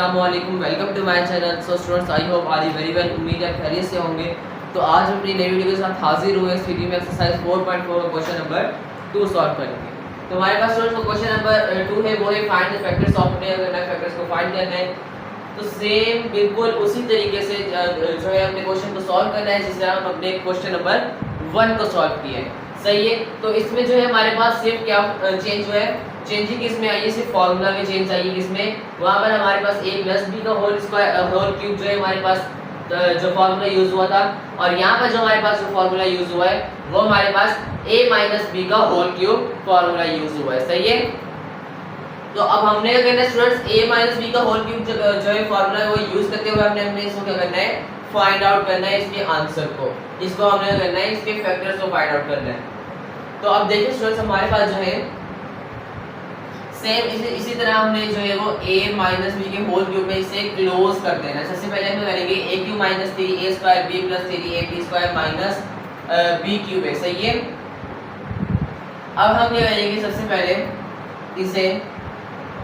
अस्सलामुअलैकुम, welcome to my channel. So students, I hope are you very well. उम्मीद है खैरियत से होंगे। तो आज हम अपनी नई वीडियो के साथ हाजिर हुए। इस वीडियो में एक्सरसाइज 4.4 का क्वेश्चन नंबर 2 सॉल्व करेंगे। तो हमारे पास स्टूडेंट्स क्वेश्चन नंबर 2 है, वो है find the factors of factors को फाइंड करना है। तो सेम बिल्कुल उसी तरीके से जो है हमने क्वेश्चन को सॉल्व करना है जिस तरह हम अपने क्वेश्चन नंबर 1 को सॉल्व किया है। सही है। तो इसमें जो है हमारे पास सिर्फ क्या चेंज हुआ है, चेंजिंग किसमें आई है, सिर्फ फार्मूला में चेंज आई है। किसमें, वहाँ पर हमारे पास a प्लस बी का होल स्क्वायर होल क्यूब जो है हमारे पास जो फार्मूला यूज हुआ था, और यहाँ पर जो हमारे पास जो फार्मूला यूज हुआ है वो हमारे पास a माइनस बी का होल क्यूब फार्मूला यूज हुआ है। सही है। तो अब हमने क्या करना है स्टूडेंट्स, a माइनस बी का होल क्यूब जो है फार्मूला है वो यूज करते हुए हमने इसको क्या करना है, फाइंड आउट करना है इसके आंसर को। इसको हमने क्या करना है, इसके फैक्टर्स को फाइंड आउट करना है। तो अब देखिए स्टूडेंट्स, हमारे पास जो है सेम इसी तरह हमने जो है वो a माइनस बी के होल क्यूब में इसे क्लोज कर देना है। सबसे पहले हम करेंगे a cube minus 3a square b plus 3ab square minus b cube है। सही है। अब हम क्या करेंगे, सबसे पहले इसे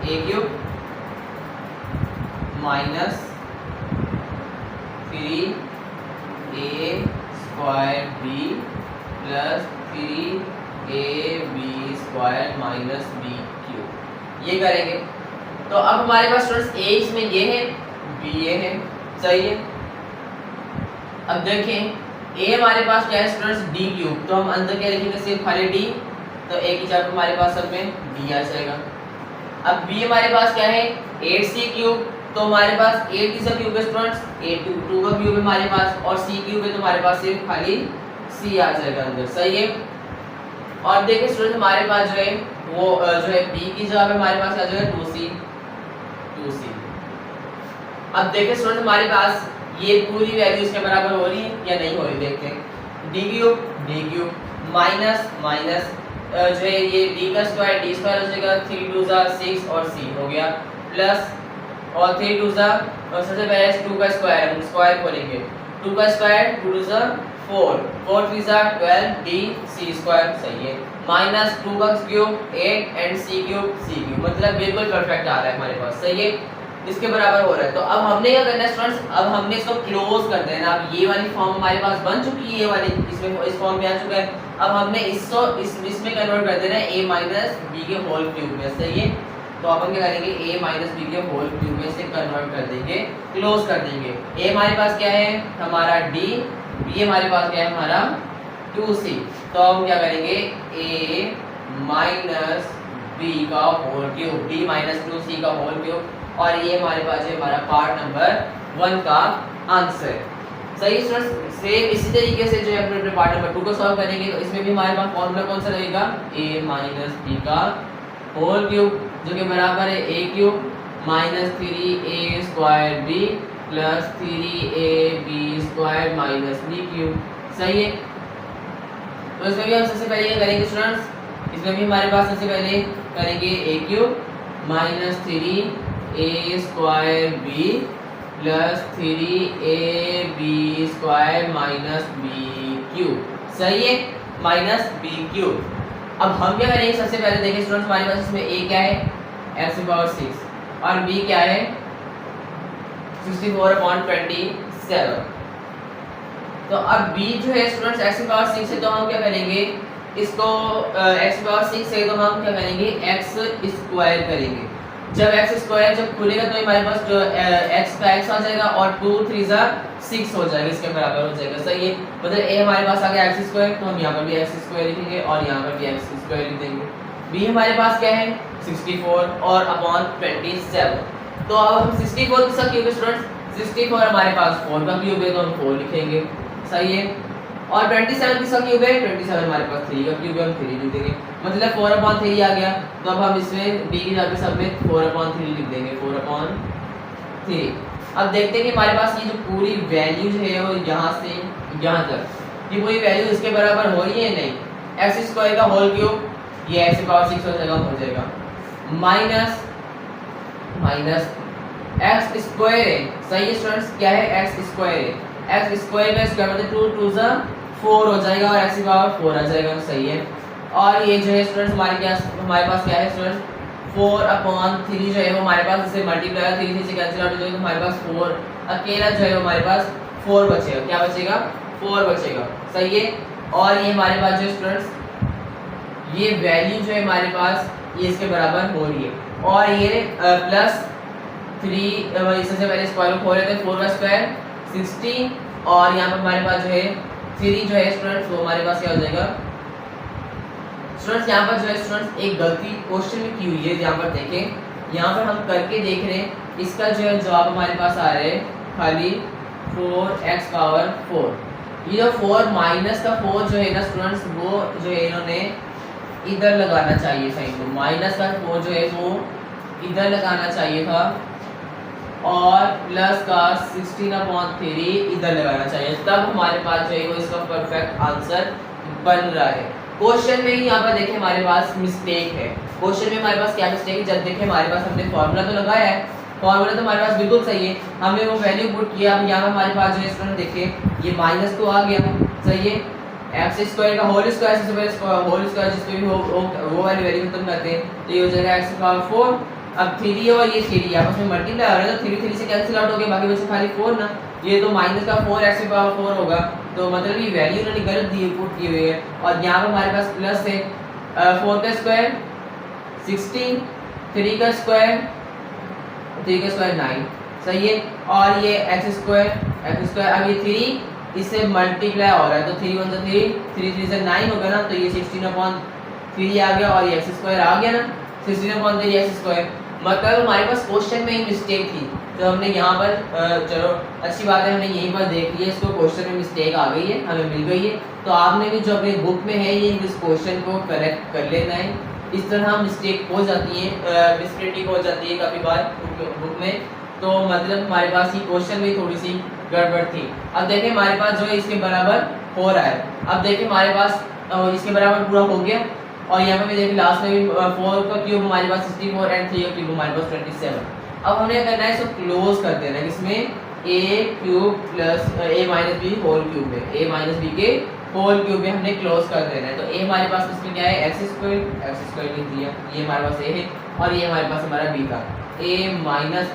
a cube minus 3a square b plus 3ab square minus b cube ये करेंगे। तो अब हमारे पास स्टूडेंट्स a इसमें ये है, b ये है। सही है। अब देखें a हमारे पास क्या है स्टूडेंट्स, d क्यूब। तो हम अंदर क्या लिखेंगे, सिर्फ खाली d। तो a की जगह हमारे पास सब में d आ जाएगा। अब b हमारे पास क्या है, 8c क्यूब। तो हमारे पास 8 का क्यूब है स्टूडेंट्स, 2 का क्यूब है हमारे पास, और c क्यूब है तो हमारे पास सिर्फ खाली c आ जाएगा अंदर। सही है। और देखिए स्टूडेंट, हमारे पास जो है वो जो है b की जगह पे हमारे पास आ जाएगा 2c। अब देखिए स्टूडेंट, हमारे पास ये पूरी वैल्यू इसके बराबर हो रही है या नहीं हो रही, देखते हैं। d क्यूब माइनस माइनस जो है ये d का स्क्वायर d स्क्वायर हो जाएगा, 3 2 6 और c हो गया, प्लस और 3 2 और सबसे पहले 2 का स्क्वायर हम स्क्वायर खोलेंगे, 2 का स्क्वायर 2 2 4 4 3 12 d c स्क्वायर। सही है। माइनस 2 का क्यूब 8 एंड c क्यूब, मतलब बिल्कुल परफेक्ट आ रहा है हमारे पास। सही है। इसके बराबर हो रहा है। तो अब हमने क्या करना है स्टूडेंट्स, अब हमने इसको क्लोज कर देना। अब ये वाली फॉर्म हमारे पास बन चुकी है, ये वाली इसमें इस फॉर्म में आ चुका है। अब हमने इसको इसमें कन्वर्ट कर देना है a माइनस बी के होल क्यूब में। सही है। तो अपन क्या करेंगे, a माइनस बी के होल क्यूब में से कन्वर्ट कर देंगे, क्लोज कर देंगे। a हमारे पास क्या है, हमारा d, b हमारे पास क्या है, हमारा 2c। तो हम क्या करेंगे, a माइनस बी का whole cube, d minus 2c का होल क्यूब, और ये हमारे पास है हमारा पार्ट नंबर 1 का आंसर। सही स्टूडेंट्स। सेम इसी तरीके से जो है अपने पार्ट नंबर 2 को सॉल्व करेंगे। तो इसमें भी हमारे पास फॉर्मूला कौन सा रहेगा, a माइनस बी का होल क्यूब जो कि बराबर है a cube minus 3a square b plus 3ab square minus b cube. सही है। तो इसमें भी हम सबसे पहले ये करेंगे स्टूडेंट्स, इसमें भी हमारे पास सबसे पहले करेंगे a cube minus 3a square b plus 3ab square minus b cube. सही है। Minus b cube. अब हम क्या करेंगे, सबसे पहले देखिए स्टूडेंट्स, हमारे पास इसमें a क्या है, x⁻6 और b क्या है 64/27। तो अब b जो है स्टूडेंट्स x⁻6 से, तो हम क्या करेंगे इसको x⁻6 से तो हम क्या करेंगे x स्क्वायर करेंगे। जब x स्क्वायर जब खुलेगा तो हमारे पास जो x का x आ जाएगा और 2 3 6 हो जाएगा, इसके बराबर हो जाएगा। सही है। मतलब a हमारे पास आ गया x स्क्वायर, तो हम यहाँ पर भी x स्क्वायर लिखेंगे और यहाँ पर भी x स्क्वायर लिख देंगे। b हमारे पास क्या है 64 और अपॉन 27। तो अब हम 64 किसका क्यूब है स्टूडेंट्स, 64 हमारे पास 4 का क्यूब है तो हम 4 लिखेंगे। सही है। और 27 किसका क्यूब है, 27 हमारे पास 3 का क्यूब है, हम 3 लिख देंगे। मतलब 4/3 आ गया। तो अब हम इसमें b की जगह सब में 4/3 लिख देंगे, 4/3। अब देखते हैं कि हमारे पास ये जो पूरी वैल्यू जो है वो यहाँ से यहाँ तक ये पूरी वैल्यू इसके बराबर हो रही है नहीं। x स्क्वायर का होल क्यूब ये x⁻6 हो जाएगा माइनस माइनस x स्क्वायर है। सही है स्टूडेंट्स, क्या है x स्क्वायर है। x स्क्वायर का स्क्वायर मतलब 2 2 4 हो जाएगा और x की पावर 4 आ जाएगा। सही है। और ये जो है स्टूडेंट्स हमारे पास क्या है स्टूडेंट्स 4/3 जो है वो हमारे पास इसे मल्टीप्लाई 3 से कैंसिल आउट हो जाएगा, हमारे पास 4 अकेला जो है हमारे पास 4 बचेगा। क्या बचेगा? 4 बचेगा। सही है। और ये हमारे पास जो स्टूडेंट्स ये वैल्यू जो है हमारे पास ये इसके बराबर हो रही है और ये प्लस 3 इससे पहले स्क्वायर को खोल लेते हैं 4 का स्क्वायर 16 और यहाँ पर हमारे पास जो है 3 जो है स्टूडेंट्स वो हमारे पास क्या हो जाएगा स्टूडेंट्स यहाँ पर जो है स्टूडेंट्स एक गलती क्वेश्चन में की हुई है। यहाँ पर देखें, यहाँ पर हम करके देख रहे हैं, इसका जो है जवाब हमारे पास आ रहा है खाली 4x⁴। ये जो 4 माइनस का 4 जो है ना स्टूडेंट्स वो जो है इन्होंने इधर लगाना चाहिए था, इनको माइनस का 4 जो है वो इधर लगाना चाहिए था और प्लस का 16/3 इधर लगाना चाहिए, तब हमारे पास जो है वो इसका परफेक्ट आंसर बन रहा है। क्वेश्चन में ही यहाँ पर देखें हमारे पास मिस्टेक है। क्वेश्चन में हमारे पास क्या मिस्टेक है, जब देखें हमारे पास हमने फॉर्मूला तो लगाया है, फॉर्मूला तो हमारे पास बिल्कुल सही है, हमने वो वैल्यू पुट किया। अब यहाँ पर हमारे पास जो है स्टूडेंट देखें ये माइनस तो आ गया, सही है, x² का होल स्क्वायर जिसको भी वो वाली वैल्यू खत्म करते हैं तो ये हो जाएगा x⁴। अब 3 और ये 3 आपस में मल्टीप्लाई हो रहा है तो 3 से कैंसिल आउट हो गया, बाकी बचे खाली 4 ना, ये तो माइनस का 4x⁴ होगा, तो मतलब ये वैल्यू उन्होंने गलत दी पुट की हुई है। और यहाँ पर हमारे पास प्लस है 4 का स्क्वायर 16, 3 का स्क्वायर 9, सही है, और ये x², अब ये 3 इससे मल्टीप्लाई हो रहा है तो 3 1 3, 3 3 से 9 होगा ना, तो ये 16/3 आ गया और ये x² आ गया ना, 16/3 x²। मतलब हमारे पास क्वेश्चन में ही मिस्टेक थी, तो हमने यहाँ पर चलो अच्छी बात है हमने यहीं पर देख लिया, इसको क्वेश्चन में मिस्टेक आ गई है, हमें मिल गई है, तो आपने भी जो अपने बुक में है ये इस क्वेश्चन को करेक्ट कर लेना है। इस तरह मिस्टेक हो जाती है, मिसप्रिंटिंग हो जाती है कभी बार बुक में, तो मतलब हमारे पास ये क्वेश्चन में थोड़ी सी गड़बड़ थी। अब देखें हमारे पास जो है इसके बराबर हो रहा है, अब देखें हमारे पास इसके बराबर पूरा हो गया और यहाँ पे भी देखिए लास्ट में भी 4 का क्यूब हमारे पास 64 एंड 3 का क्यूब हमारे पास 27। अब हमने करना है इसको क्लोज कर देना है, इसमें a³ - b होल क्यूब है, a - b के होल क्यूब में हमने क्लोज कर देना है। तो a हमारे पास इसमें क्या है x² लिख दिया, ये हमारे पास a है और ये हमारे पास हमारा b था, a -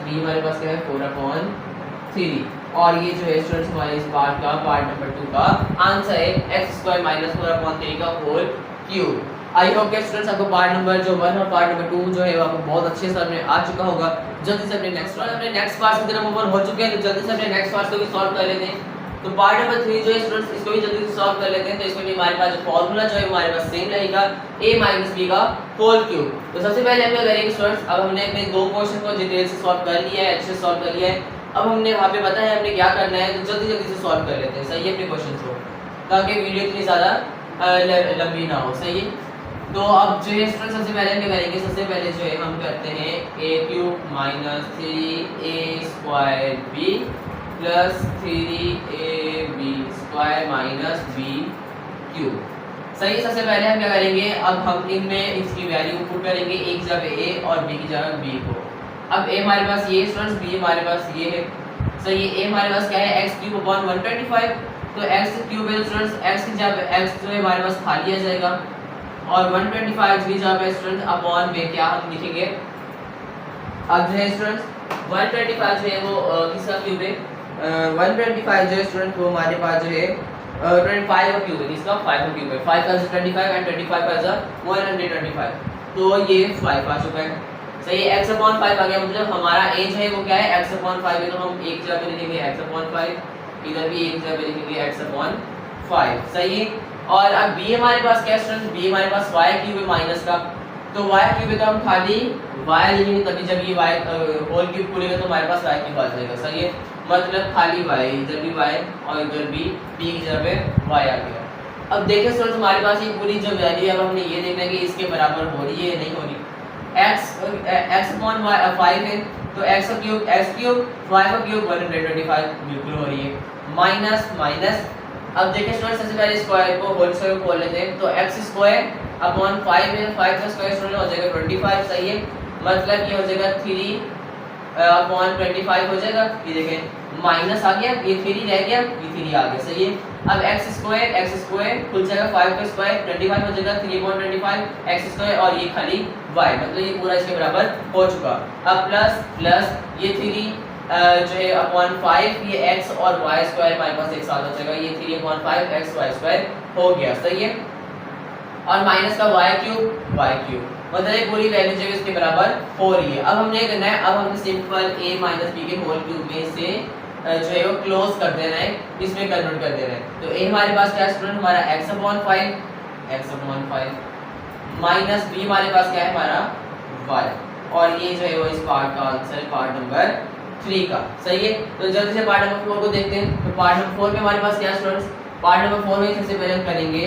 b हमारे पास क्या है 4/3 और ये जो है स्टूडेंट्स हमारे इस पार्ट नंबर 2 का आंसर है x² - 4/3 का होल क्यूब। आई होप के स्टूडेंट्स आपको पार्ट नंबर जो 1 और पार्ट नंबर 2 जो है वो आपको बहुत अच्छे से समझ आ चुका होगा। जल्दी से अपने नेक्स्ट पार्ट की तरफ मूव हो चुके हैं, तो जल्दी से अपने नेक्स्ट पार्ट को भी सॉल्व कर लेते हैं। तो पार्ट नंबर 3 जो है स्टूडेंट्स इसको भी जल्दी से सॉल्व कर लेते हैं। तो इसमें भी हमारे पास जो फार्मूला जो है हमारे पास सेम रहेगा, a - b का होल क्यूब। तो सबसे पहले हम क्या करेंगे स्टूडेंट्स, अब हमने अपने दो क्वेश्चन को डिटेल से सॉल्व कर लिया है, अच्छे से सॉल्व कर लिया है। अब हमने वहाँ पे पता है हमने क्या करना है, तो जल्दी से सॉल्व कर लेते हैं, सही है, अपने क्वेश्चन को, ताकि वीडियो इतनी ज़्यादा लंबी ना हो, सही है। तो अब जो है स्टूडेंट सबसे पहले हम क्या करेंगे, सबसे पहले जो है हम करते हैं a³ - 3a² plus 3ab² b³। सही है, सबसे पहले हम क्या करेंगे, अब हम इनमें इसकी वैल्यू पुट करेंगे, एक की जगह a और b की जगह b को। अब a हमारे पास ये स्टूडेंट्स, b हमारे पास ये है, सही है। a हमारे पास क्या है x³/125, तो x³ है स्टूडेंट्स, x की जगह x जो है हमारे पास खाली आ जाएगा और 125 की जगह स्टूडेंट अपॉन में क्या हम लिखेंगे, अब जो है स्टूडेंट्स 125 जो है वो किसका क्यूब है, 125 जो है स्टूडेंट वो हमारे पास जो है 25 का क्यूब है, इसका 5 का क्यूब है, 5 का 25 एंड 25 का 125, तो ये 5 आ चुका है, सही है। x/5 आ गया, मतलब हमारा a जो है वो क्या है x/5 है, तो हम एक जगह पे लिखेंगे x/5, इधर भी एक जगह पे लिखेंगे x/5, सही है। और अब b हमारे पास क्या है स्टूडेंट, b हमारे पास y³ है माइनस का, तो y³ है तो हम खाली y लिखेंगे, तभी जब ये y होल क्यूब खुलेगा तो हमारे पास y³ आ जाएगा, सही है, मतलब खाली y, इधर भी y और इधर भी b की जगह पे y आ गया। अब देखिए स्टूडेंट हमारे पास ये पूरी जो वैल्यू है, अब हमने ये देखना है कि इसके बराबर हो रही है या नहीं हो रही। x/5 है तो x³ y का क्यूब 125 बिल्कुल हो रही है, माइनस माइनस। अब देखिए स्टूडेंट सबसे पहले स्क्वायर को होल स्क्वायर को खोल लेते हैं, तो x²/5 है, 5 का स्क्वायर स्टूडेंट हो जाएगा 25, सही है, मतलब ये हो जाएगा 3/25 हो जाएगा, ये देखें माइनस आ गया, ये 3 रह गया, ये 3 आ गया, सही है। अब x² खुल जाएगा, 5 का स्क्वायर 25 हो जाएगा, 3/25 x² और ये खाली y, मतलब ये पूरा इसके बराबर हो चुका। अब प्लस प्लस ये 3 जो है अपॉन 5, ये x और y स्क्वायर हमारे पास एक साथ हो जाएगा, ये 3 अपॉन 5 x y स्क्वायर हो गया, सही है। और माइनस का y क्यूब, मतलब ये पूरी वैल्यू जो है इसके बराबर हो रही है। अब हमने करना है, अब हमने सिंपल a माइनस b के होल क्यूब में से जो है वो क्लोज कर देना है, इसमें कन्वर्ट कर देना है। तो a हमारे पास क्या है स्टूडेंट, हमारा x अपॉन 5 माइनस b हमारे पास क्या है हमारा y, और ये जो है वो इस पार्ट का आंसर है, पार्ट नंबर 3 का, सही है। तो जल्दी से पार्ट नंबर 4 को देखते हैं। तो पार्ट नंबर 4 में हमारे पास क्या है स्टूडेंट्स, पार्ट नंबर 4 में सबसे पहले हम करेंगे,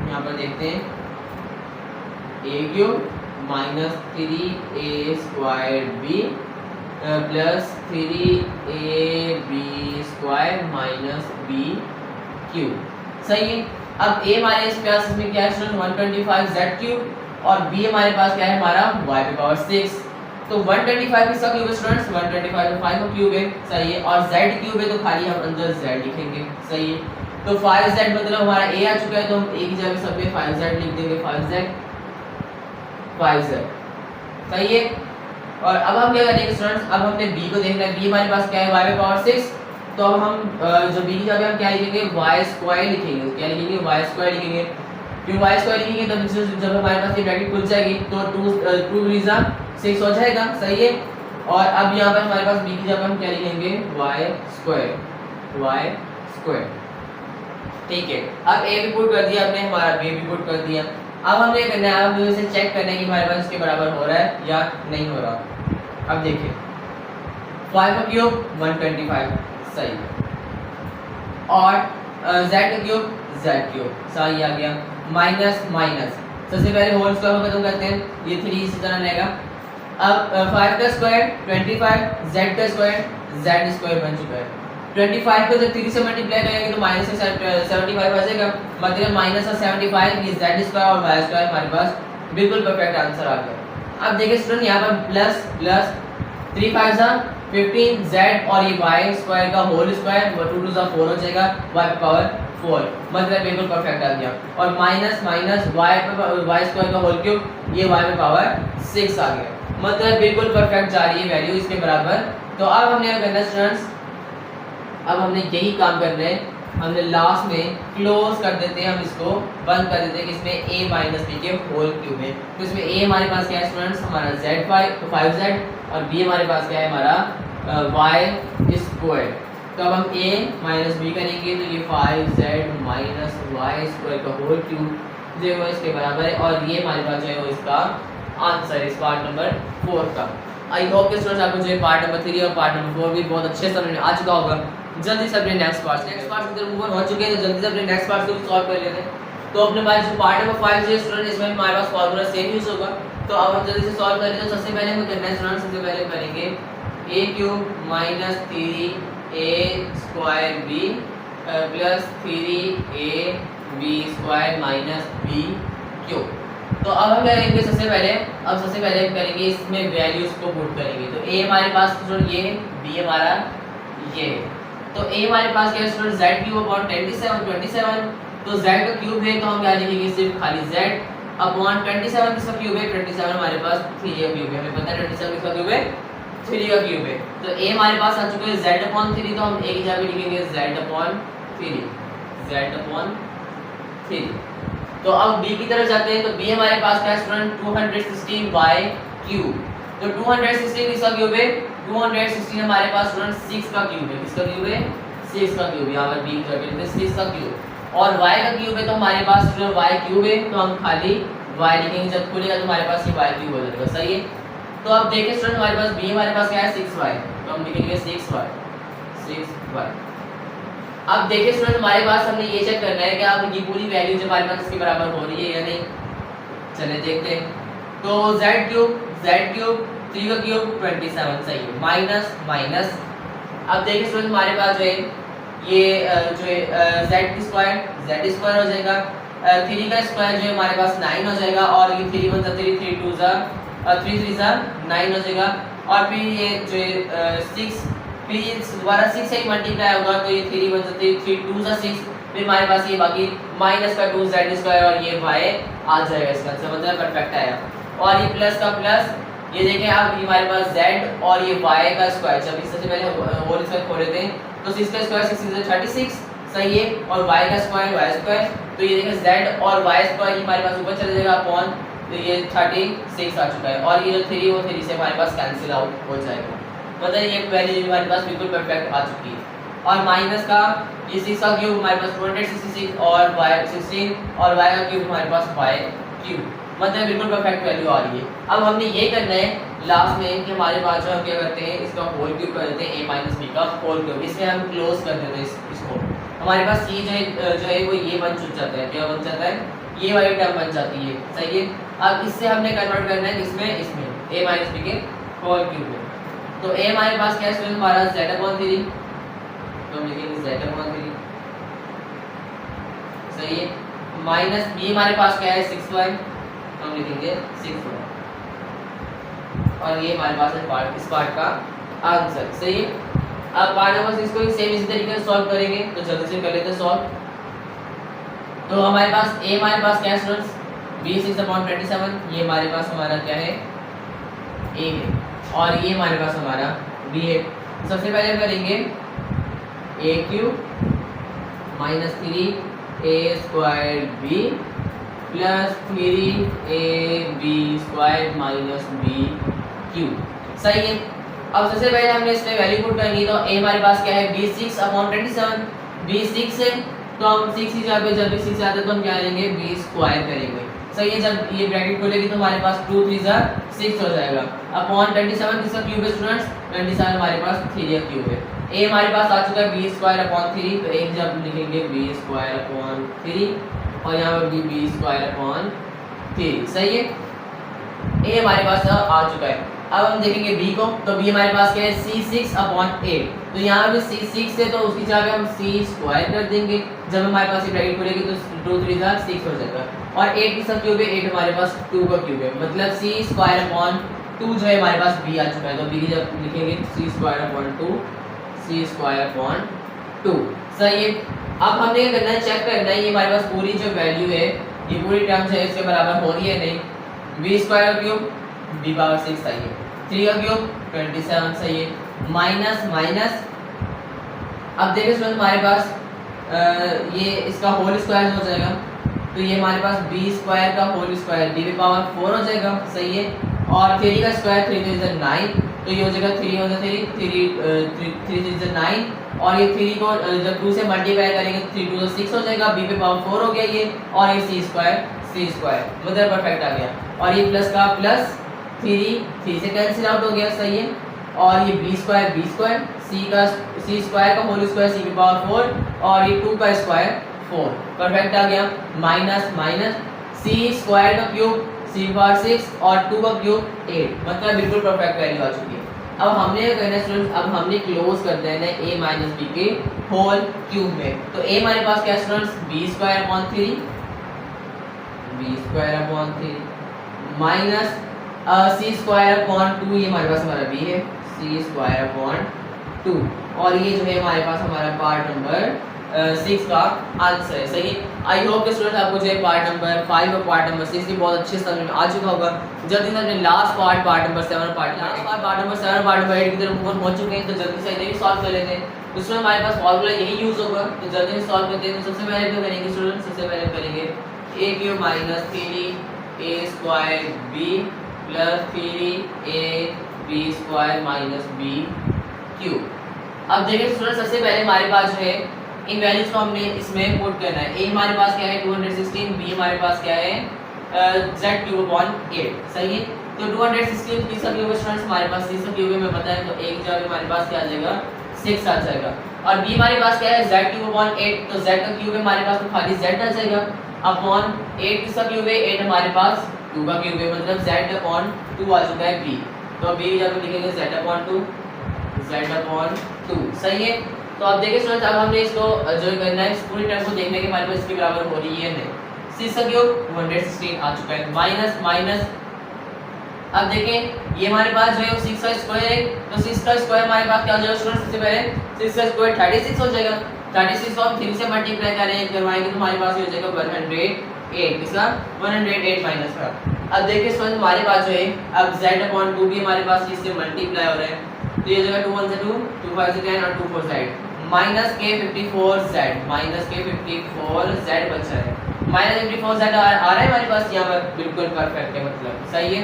यहाँ पर देखते हैं a cube minus 3a square b plus 3ab square minus b cube, सही है। अब a हमारे इस पास में क्या है स्टूडेंट 125 z क्यूब, और b हमारे पास क्या है हमारा y पे पावर 6। तो 125 किसका क्यूब है स्टूडेंट्स, 125 तो 5 का क्यूब है, सही है। और z क्यूब है तो खाली हम अंदर z लिखेंगे, सही है। तो 5z मतलब हमारा a आ चुका है, तो हम a की जगह सब पे 5z लिख देंगे, 5z, सही है। और अब हम क्या करेंगे स्टूडेंट्स, अब हमने b को देखना है, b हमारे पास क्या है y पे पावर 6, तो अब हम जो b की जगह हम क्या लिखेंगे, y स्क्वायर लिखेंगे, क्या लिखेंगे, y स्क्वायर लिखेंगे। क्यों y स्क्वायर लिखेंगे, तब जब हमारे पास ये ब्रैकेट खुल जाएगी तो 2 रीज़ा 6 हो जाएगा, सही है। और अब यहाँ पर हमारे पास b की जगह हम क्या लिखेंगे, y स्क्वायर, ठीक है। अब a भी पुट कर दिया हमने, हमारा b भी पुट कर दिया। अब हमने करना है, अब इसे चेक करना है कि हमारे पास इसके बराबर हो रहा है या नहीं हो रहा। अब देखिए 5 का क्यूब 125, सही, और z का क्यूब सही आ गया, माइनस माइनस, सबसे पहले होल स्क्वायर को खत्म करते हैं, ये 3 इसी तरह रहेगा। अब 5 का स्क्वायर 25, z का स्क्वायर बन चुका है। 25 को जब 3 से मल्टीप्लाई करेंगे तो माइनस से 75 आ जाएगा, मतलब माइनस 75, ये z स्क्वायर और y स्क्वायर हमारे पास बिल्कुल परफेक्ट आंसर आ गया। अब देखिए स्टूडेंट यहाँ पर प्लस प्लस 3 5 15 z और ये y स्क्वायर का होल स्क्वायर 2 2 4 हो जाएगा, y पे पावर 4, मतलब बिल्कुल परफेक्ट आ गया। और माइनस माइनस y स्क्वायर का होल क्यूब, ये y पे पावर 6 आ गया, मतलब बिल्कुल परफेक्ट जा रही है वैल्यू इसके बराबर। तो अब हमने क्या करना है स्टूडेंट्स, अब हमने यही काम करना है, हमने लास्ट में क्लोज कर देते हैं, हम इसको बंद कर देते हैं किसमें, a माइनस b के होल क्यूब में। तो इसमें a हमारे पास क्या है स्टूडेंट्स, हमारा z5z, और b हमारे पास क्या है हमारा y स्क्वायर। तो अब हम a माइनस b करेंगे, तो ये 5z माइनस y स्क्वायर का होल क्यूब जो है इसके बराबर है, और ये हमारे पास जो है वो इसका आंसर इस पार्ट नंबर 4 का। आई होप के स्टूडेंट्स आपको जो है पार्ट नंबर 3 और पार्ट नंबर 4 भी बहुत अच्छे से समझ में आ चुका होगा। जल्दी से अपने नेक्स्ट पार्ट की तरफ मूव हो चुके हैं, तो जल्दी से अपने नेक्स्ट पार्ट को सॉल्व कर लेते हैं। तो अपने पास जो पार्ट नंबर 5 है स्टूडेंट, इसमें हमारे पास फार्मूला सेम यूज होगा। तो अब हम जल्दी से सॉल्व करें, तो सबसे पहले हम करना है स्टूडेंट, सबसे पहले करेंगे a cube minus 3a square b plus 3ab square minus b cube. तो अब हम क्या करेंगे, सबसे पहले हम करेंगे इसमें वैल्यूज को पुट करेंगे। तो a हमारे पास स्टूडेंट ये, b हमारा ये, तो a हमारे पास क्या है स्टूडेंट, z क्यूब अपॉन 27, तो z का क्यूब है, तो हम क्या लिखेंगे, सिर्फ खाली z अपॉन 27 किसका क्यूब है, 27 हमारे पास 3 का क्यूब है, हमें पता है 27 किसका क्यूब है, 3 का क्यूब है। तो a हमारे पास आ चुका है z अपॉन 3, तो हम a की जगह लिखेंगे z अपॉन 3। तो अब b की तरफ जाते हैं, तो b हमारे पास क्या है स्टूडेंट, 216y क्यूब। तो 216 किसका क्यूब है, 216 हमारे पास स्टूडेंट 6 का क्यूब है, किसका क्यूब है, 6 का क्यूब, यहाँ पर b की तरफ लिखते हैं 6 का क्यूब। और y का क्यूब है, तो हमारे पास स्टूडेंट y क्यूब है, तो हम खाली y लिखेंगे, जब खुलेगा तो हमारे पास ये y क्यूब हो जाएगा, सही है। तो अब देखिए स्टूडेंट हमारे पास b हमारे पास क्या है 6y, तो हम लिखेंगे 6y। अब देखिए स्टूडेंट हमारे पास हमने ये चेक करना है कि आप ये पूरी वैल्यू जो हमारे पास इसके बराबर हो रही है या नहीं, चलिए देखते हैं। तो z क्यूब 3 का क्यूब 27, सही है, माइनस माइनस। अब देखिए स्टूडेंट हमारे पास जो है ये जो है z स्क्वायर हो जाएगा, 3 का स्क्वायर जो है हमारे पास 9 हो जाएगा, और ये 3 1 3 3 2 3 3 9 हो जाएगा। और फिर ये जो है 6, फिर दोबारा 6 से मल्टीप्लाई होगा, तो ये 3 1 3 3 2 6, फिर हमारे पास ये बाकी माइनस का 2z स्क्वायर और ये y आ जाएगा इसका आंसर, मतलब परफेक्ट आया। और ये प्लस का प्लस, ये देखें आप, ये हमारे पास z और ये y का स्क्वायर, जब इससे पहले होल स्क्वायर खोले थे तो 6 का स्क्वायर 6 is 36, सही है, और y का स्क्वायर y स्क्वायर, तो ये देखें z और y स्क्वायर ये हमारे पास ऊपर चला जाएगा अपॉन, तो ये 36 आ चुका है, और ये जो 3 वो 3 से हमारे पास कैंसिल आउट हो जाएगा, मतलब ये वैल्यू हमारे पास बिल्कुल परफेक्ट आ चुकी है। और माइनस का ये 6 का क्यूब हमारे पास 266 और y 16 और y का क्यूब हमारे पास y क्यूब, मतलब बिल्कुल परफेक्ट वैल्यू आ रही है। अब हमने ये करना है लास्ट में कि हमारे पास जो हम क्या करते हैं, इसका होल क्यूब कर देते हैं a b का होल क्यूब, इसमें हम क्लोज कर देते हैं इसको, हमारे पास ये जो है वो ये बन जाता है, क्या बन जाता है, ये वाली टर्म बन जाती है, सही है। अब इससे हमने कन्वर्ट करना है इसमें a b के होल क्यूब में, तो a हमारे पास क्या है हमारा z/3, तो हम लिखेंगे z/3, सही है, माइनस b हमारे पास क्या है 6y, हम लिखेंगे 6y, और ये हमारे पास है इस पार्ट का आंसर, सही है। अब पार्ट नंबर 6 को सेम इसी तरीके से सॉल्व करेंगे, तो जल्दी से कर लेते हैं सॉल्व। तो हमारे पास a हमारे पास क्या है स्टूडेंट्स, b 6/27, ये हमारे पास हमारा क्या है a है, और ये हमारे पास हमारा b है। सबसे पहले हम करेंगे a³ - 3a² b plus 3ab² - b³ सही है। अब सबसे पहले हमने इसमें वैल्यू पुट करनी, तो a हमारे पास क्या है b6/27, b6 है, तो हम 6 ही जगह पे जब भी 6 आता है तो हम क्या लेंगे b² करेंगे, सही है। जब ये ब्रैकेट खोलेगी तो हमारे पास 2 3 6 हो जाएगा, अपॉन 27 किसका क्यूब है स्टूडेंट्स, 27 हमारे पास 3 का क्यूब है। a हमारे पास आ चुका है b²/3, तो एक जब लिखेंगे b²/3 और यहाँ पर भी b²/3, सही है। a हमारे पास आ चुका है। अब हम देखेंगे b को, तो b हमारे पास क्या है c6/8, तो यहाँ पे c6 है तो उसकी जगह हम c² कर देंगे, जब हमारे पास ये ब्रैकेट खुलेगी तो 2 3 6 हो जाएगा, और 8 किसका क्यूब है, 8 हमारे पास 2 का क्यूब है, मतलब c²/2 जो है हमारे पास b आ चुका है, तो b की जब लिखेंगे c²/2, c²/2, सही है। अब हमने क्या करना है, चेक करना है ये हमारे पास पूरी जो वैल्यू है, ये पूरी टर्म्स है इसके बराबर हो रही है नहीं, b² का क्यूब b⁻6 सही है, 3 का क्यूब 27 सही है, माइनस माइनस, अब देखिए स्टूडेंट हमारे पास ये इसका होल स्क्वायर हो जाएगा, तो ये हमारे पास b² का होल स्क्वायर b⁻4 हो जाएगा, सही है, और 3 का स्क्वायर 3 3 9, तो ये हो जाएगा 3 हो जाएगा 3 3 9, और ये 3 को जब 2 से मल्टीप्लाई करेंगे 3 2 6 हो जाएगा, b⁻4 हो गया ये, और ये c² मतलब परफेक्ट आ गया, और ये प्लस का प्लस 3 से कैंसिल आउट हो गया, सही है, और ये b² c² का होल स्क्वायर c⁻4, और ये 2 का स्क्वायर 4 परफेक्ट आ गया, माइनस माइनस c² का क्यूब c⁻6 और 2 का क्यूब 8, मतलब बिल्कुल परफेक्ट वैल्यू आ चुकी है। अब हमने क्या करना है स्टूडेंट्स, अब हमने क्लोज कर देना है a - b के होल क्यूब में, तो a हमारे पास क्या है स्टूडेंट्स b²/3 माइनस c²/2, ये हमारे पास हमारा b है c²/2, और ये जो है हमारे पास हमारा पार्ट नंबर 6 का आंसर है, सही है। आई होप कि स्टूडेंट आपको जो है पार्ट नंबर 5 और पार्ट नंबर 6 भी बहुत अच्छे समझ में आ चुका होगा। जल्दी से अपने लास्ट पार्ट नंबर 7 और पार्ट नंबर 7 और पार्ट नंबर 8 की तरफ पहुंच चुके हैं, तो जल्दी से इन्हें भी सॉल्व कर लेते हैं। उसमें हमारे पास फॉर्मूला यही यूज होगा, तो जल्दी से सॉल्व करते हैं। तो सबसे पहले क्या करेंगे स्टूडेंट, सबसे पहले करेंगे a³ - 3a² b plus 3ab² - b³। अब देखिए स्टूडेंट सबसे पहले हमारे पास जो है इन वैल्यूज को हमने इसमें पुट करना है। a हमारे पास क्या है 216, b हमारे पास क्या है z³/8, सही है। तो 216 किसका क्यूब है स्टूडेंट्स, हमारे पास 6 का क्यूब है, हमें पता है, तो a की जगह हमारे पास क्या आ जाएगा 6 आ जाएगा, और b हमारे पास क्या है z³/8, तो z का क्यूब है हमारे पास, तो खाली z आ जाएगा, अपॉन 8 किसका क्यूब है 8 हमारे पास 2 का क्यूब है, मतलब z/2 आ चुका है b, तो b की जगह लिखेंगे z/2, सही है। तो अब देखिए स्टूडेंट्स, अब हमने इसको जो करना है, इस पूरी टर्म को देखने के हमारे पास इसके बराबर हो रही है नहीं, 6 का क्यूब 216 आ चुका है, माइनस माइनस, अब देखें ये हमारे पास जो है 6 का स्क्वायर है, तो 6 का स्क्वायर हमारे पास क्या हो जाएगा स्टूडेंट्स, सबसे पहले 6 का स्क्वायर 36 हो जाएगा, 36 को हम 3 से मल्टीप्लाई करवाएंगे तो हमारे पास ये हो जाएगा 108 किसका 108 माइनस का। अब देखिए स्टूडेंट हमारे पास जो है अब z/2 भी हमारे पास इससे मल्टीप्लाई हो रहा है तो ये जगह 2 1 से 2 2 5 से 10 और 2 4 z माइनस के 54z बच रहा है माइनस 54z आ रहा है हमारे पास यहाँ पर बिल्कुल परफेक्ट है मतलब सही है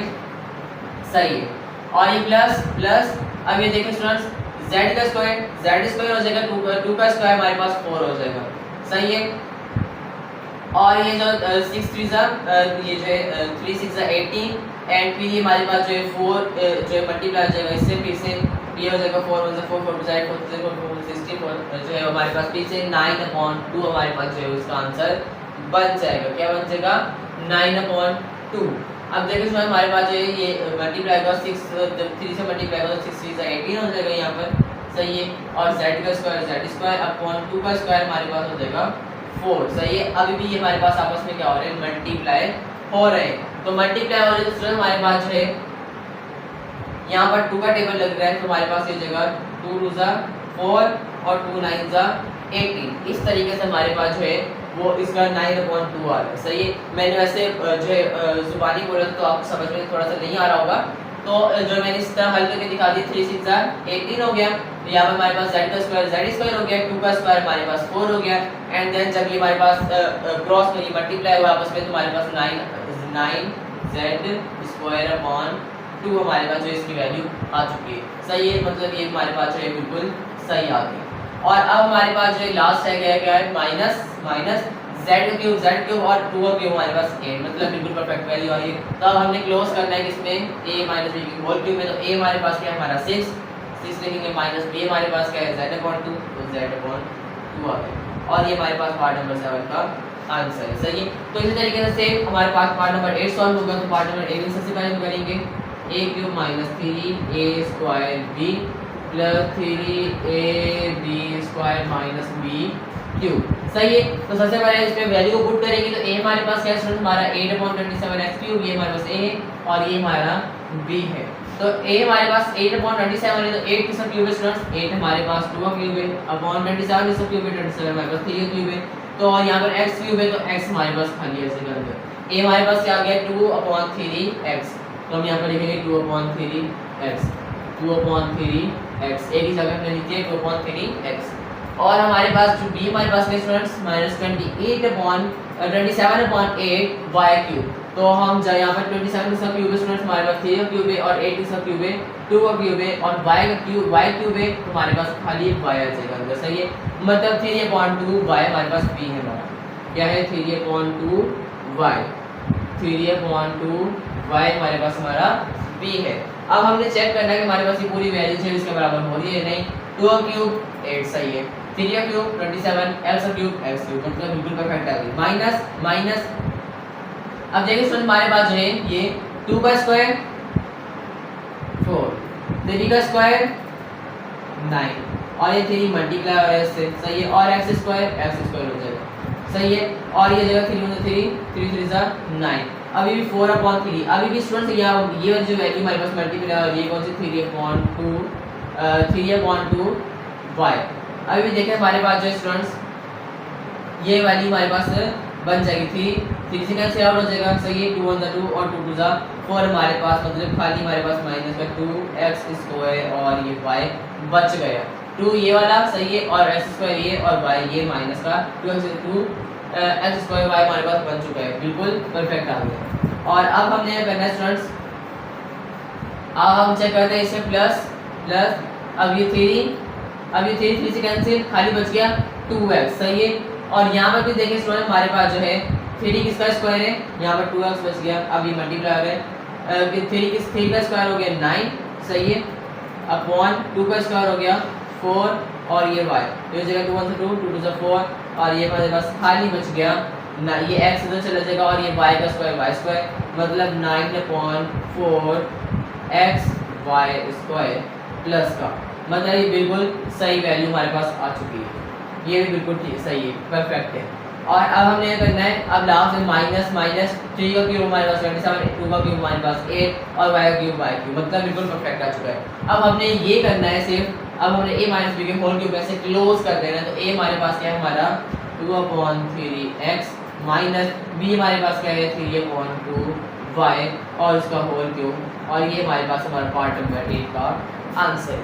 सही है। और ये प्लस प्लस अब ये देखिए स्टूडेंट्स z का स्क्वायर हो जाएगा 2 का स्क्वायर हमारे पास 4 हो जाएगा सही है। और ये जो 6 3 सा ये जो है 3 6 18 एंड फिर ये हमारे पास जो है 4 जो है मल्टीप्लाई हो जाएगा इससे फिर से ये हो जाएगा 4 1 4 4 4 4 4 64 जो है हमारे पास फिर से 9/2 हमारे पास जो है उसका आंसर बन जाएगा क्या बन जाएगा 9/2। अब देखिए इसमें हमारे पास जो है ये मल्टीप्लाई होगा 6 3 से मल्टीप्लाई होगा 6 3 18 हो जाएगा यहाँ पर सही है। और z का स्क्वायर अपॉन 2 का स्क्वायर हमारे पास हो जाएगा 4 सही है। अभी भी ये हमारे पास आपस में क्या हो रहे हैं मल्टीप्लाई हो रहे हैं तो मल्टीप्लाई हो रहे हैं तो स्टूडेंट हमारे पास जो है यहाँ पर 2 का टेबल लग रहा है तो हमारे पास ये जगह 2 2 सा 4 और 2 9 सा 18 इस तरीके से हमारे पास जो है वो इसका 9/2 आ रहा है सही है। मैंने वैसे जो है जुबानी बोला तो आपको समझ में थोड़ा सा नहीं आ रहा होगा तो जो मैंने इस तरह हल करके दिखा दी 3 6 18 हो गया यहाँ पर हमारे पास z का स्क्वायर हो गया 2 का स्क्वायर हमारे पास 4 हो गया एंड देन जब ये हमारे पास क्रॉस में ये मल्टीप्लाई हुआ आपस में तो हमारे पास 9z स्क्वायर अपॉन 2 हमारे पास जो इसकी वैल्यू आ चुकी है सही है मतलब ये हमारे पास जो है बिल्कुल सही आ गई। और अब हमारे पास जो लास्ट है क्या है माइनस z क्यूब और 2 क्यूब हमारे पास 8 मतलब बिल्कुल परफेक्ट वैल्यू आ रही है। तो अब हमने क्लोज करना है किसमें a माइनस b की होल क्यूब में तो a हमारे पास क्या है हमारा 6 लिखेंगे माइनस b हमारे पास क्या है z/2 तो z/2 आ गया और ये हमारे पास पार्ट नंबर 7 का आंसर है सही है। तो इसी तरीके से सेम हमारे पास पार्ट नंबर 8 सॉल्व होगा तो पार्ट नंबर 8 सबसे पहले हम करेंगे a cube minus 3a square b plus 3ab square minus b cube सही है। तो सबसे पहले इसमें वैल्यू को पुट करेंगे तो a हमारे पास क्या स्टूडेंट हमारा 8/27 x³ ये हमारे पास a है और ये हमारा b है। तो a हमारे पास 8/27 है तो 8 किसका क्यूब है स्टूडेंट्स 8 हमारे पास 2 का क्यूब है अपॉन 27 किसका क्यूब है 27 हमारे पास 3 का क्यूब है। तो और यहाँ पर x क्यूब है तो x हमारे पास खाली ऐसे के अंदर a हमारे पास क्या आ गया 2/3x तो हम यहाँ पर लिखेंगे 2/3x 2/3x a की जगह पे नीचे 2/3x। और हमारे पास जो b हमारे पास है स्टूडेंट्स -27/8 y³ तो हम जो यहाँ पर 27 किसका क्यूब है स्टूडेंट्स हमारे पास 3 का क्यूब है और 8 किसका क्यूब है 2 का क्यूब है और y क्यूब है तो हमारे पास खाली y आ जाएगा अंदर सही है। मतलब 3/2 y हमारे पास b है हमारा क्या है 3/2 y 3/2 y हमारे पास हमारा b है। अब हमने चेक करना है कि हमारे पास ये पूरी वैल्यू है इसके बराबर हो रही है नहीं 2 का क्यूब 8 सही है 3 का क्यूब 27 x का क्यूब मतलब बिल्कुल परफेक्ट आ गई माइनस अब देखिए स्टूडेंट हमारे पास जो है ये 2 का स्क्वायर 4 3 का स्क्वायर 9 और ये 3 मल्टीप्लाई हो रहा है इससे सही है और x स्क्वायर हो जाएगा सही है। और ये जगह 3 3 सा 9 अभी भी 4/3 अभी भी स्टूडेंट्स यहाँ ये जो वैल्यू हमारे पास मल्टीप्लाई हो रही है कौन सी 3/2 y अभी भी देखें हमारे पास जो स्टूडेंट्स ये वैल्यू हमारे पास बन जाएगी 3 से कैंसिल आउट हो जाएगा सही है 2 1 2 और 2 2 4 हमारे पास मतलब खाली हमारे पास माइनस का 2x स्क्वायर और ये y बच गया 2 ये वाला सही है और x स्क्वायर ये और y ये माइनस का 2x स्क्वायर y हमारे पास बन चुका है बिल्कुल परफेक्ट आ गया। और अब हमने करना है स्टूडेंट्स अब हम चेक करते हैं इसमें प्लस अब ये 3 से कैंसिल खाली बच गया 2x सही है। और यहाँ पर भी देखिए स्टूडेंट हमारे पास जो है 3 किसका स्क्वायर है यहाँ पर 2x बच गया अब ये मल्टीप्लाई हो गया 3 का स्क्वायर हो गया 9 सही है अपॉन 2 का स्क्वायर हो गया 4 और ये y तो जगह 2 1 से 2 2 2 से 4 और ये हमारे पास खाली बच गया ना ये x इधर चला जाएगा और ये y का स्क्वायर y स्क्वायर मतलब 9/4 x y स्क्वायर प्लस का मतलब ये बिल्कुल सही वैल्यू हमारे पास आ चुकी है ये भी बिल्कुल ठीक सही है परफेक्ट है। और अब हमने ये करना है अब लास्ट में माइनस 3 का क्यूब हमारे पास 27 2 का क्यूब हमारे पास 8 और y का क्यूब मतलब बिल्कुल परफेक्ट आ चुका है। अब हमने ये करना है सिर्फ अब हमने a - b के होल क्यूब में से क्लोज कर देना है तो a हमारे पास क्या है हमारा 2/3x माइनस बी हमारे पास क्या है 3a/2y और उसका होल क्यूब, और ये हमारे पास हमारा पार्ट नंबर 8 का आंसर है।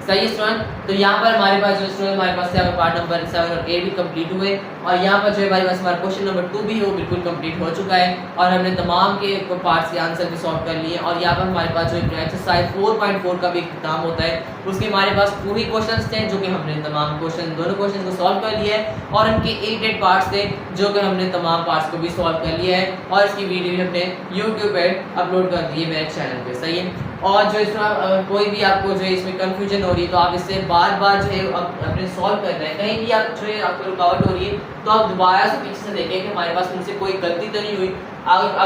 सही है स्टूडेंट। तो यहाँ पर हमारे पास जो स्टूडेंट हमारे पास पार्ट नंबर 7 और 8 भी कंप्लीट हुए, और यहाँ पर जो है हमारे पास हमारा क्वेश्चन नंबर 2 भी है वो बिल्कुल कंप्लीट हो चुका है, और हमने तमाम के पार्ट्स के आंसर भी सॉल्व कर लिए। और यहाँ पर हमारे पास जो एक्सरसाइज 4.4 का भी इख्तिताम होता है, उसके हमारे पास 2 ही क्वेश्चन थे जो कि हमने तमाम दोनों क्वेश्चन को सॉल्व कर लिया है, और उनके 8 पार्ट्स थे जो कि हमने तमाम पार्ट्स को भी सॉल्व कर लिया है, और इसकी वीडियो भी हमने यूट्यूब पर अपलोड कर दी है मेरे चैनल पर। सही है। और जो इसमें कोई भी आपको जो है इसमें कन्फ्यूजन हो रही है तो आप इससे बार बार जो है अपने सॉल्व कर रहे हैं, कहीं भी आप जो है आपको रुकावट हो रही है तो आप दोबारा से पीछे से देखें कि हमारे पास उनसे कोई गलती तो नहीं हुई।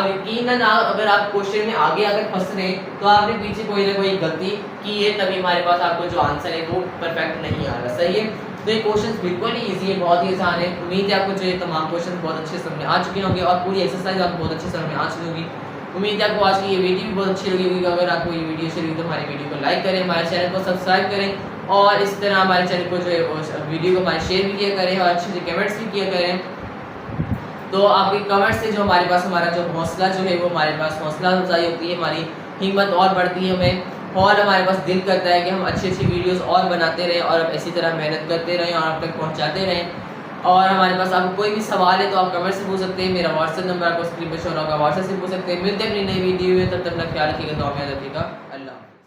यकीनन अगर आप क्वेश्चन में आगे अगर फंस रहे हैं तो आपने पीछे कोई ना कोई गलती की है, तभी हमारे पास आपको जो आंसर है वो परफेक्ट नहीं आ रहा। सही है। तो ये क्वेश्चन बिल्कुल ही ईजी है, बहुत ही आसान है। उम्मीद है आपको जो है तमाम क्वेश्चन बहुत अच्छे समझ में आ चुके होंगे, और पूरी एक्सरसाइज आपको बहुत अच्छे समझ में आ चुकी होगी। उम्मीद है आपको आज की ये वीडियो भी बहुत अच्छी लगी होगी। अगर आपको ये वीडियो अच्छी लगी तो हमारी वीडियो को लाइक करें, हमारे चैनल को सब्सक्राइब करें, और इस तरह हमारे चैनल को जो है वीडियो को हमारे शेयर भी किया करें, और अच्छे से कमेंट्स भी किया करें। तो आपके कमेंट्स से जो हमारे पास हमारा जो हौसला जो है वो हमारे पास हौसला अफजाई होती है, हमारी हिम्मत और बढ़ती है हमें, और हमारे पास दिल करता है कि हम अच्छी अच्छी वीडियोस और बनाते रहें, और इसी तरह मेहनत करते रहें और आप तक पहुँचाते रहें। और हमारे पास आपको कोई भी सवाल है तो आप कमेंट से पूछ सकते हैं। मेरा व्हाट्सएप नंबर आपको स्क्रीन पर शो होगा, व्हाट्सएप से पूछ सकते हैं। मिलते हैं अपनी नई वीडियो में, तब तक अपना ख्याल रखिएगा। दुआ में याद रखिएगा। अल्लाह।